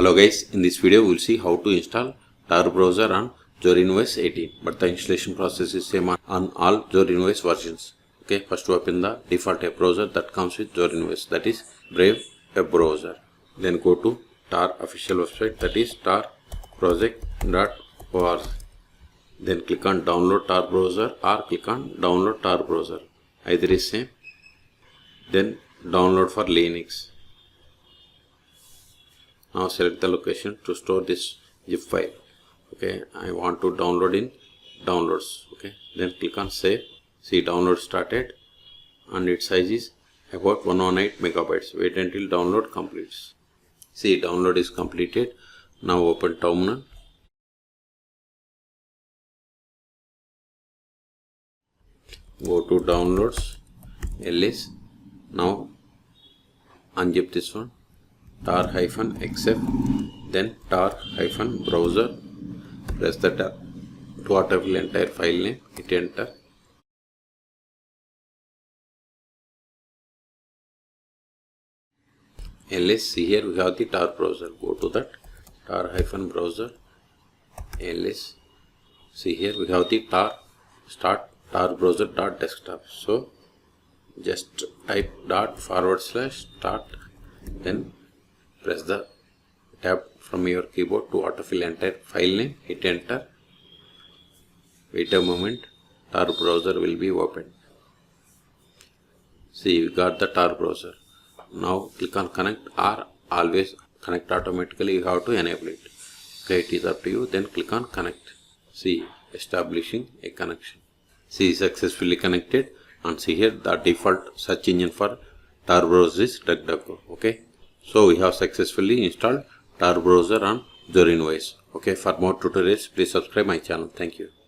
Hello guys, in this video we will see how to install Tor Browser on Zorin OS 18, but the installation process is same on all Zorin OS versions. Okay, first open the default web browser that comes with Zorin OS, that is Brave web browser. Then go to Tor official website, that is torproject.org. Then click on download Tor Browser or click on download Tor Browser. Either is same. Then download for Linux. Now select the location to store this zip file. Okay, I want to download in downloads. Okay, then click on save. See, download started and its size is about 118 megabytes. Wait until download completes. See, download is completed. Now open terminal. Go to downloads, ls. Now unzip this one. tar-xf, then tar-browser, press the tab to autofill entire file name, hit enter. ls, see here we have the Tor browser, go to that tar-browser, ls, see here we have the start tar browser.desktop, so just type /start, then press the tab from your keyboard to autofill entire file name, hit enter. Wait a moment, Tor browser will be opened. See, we got the Tor browser. Now click on connect or always connect automatically, you have to enable it. Okay, it is up to you. Then click on connect. See, establishing a connection. See, successfully connected, and see here the default search engine for Tor browser is DuckDuckGo. Okay. So we have successfully installed Tor browser on Zorin OS. Okay, for more tutorials, please subscribe my channel. Thank you.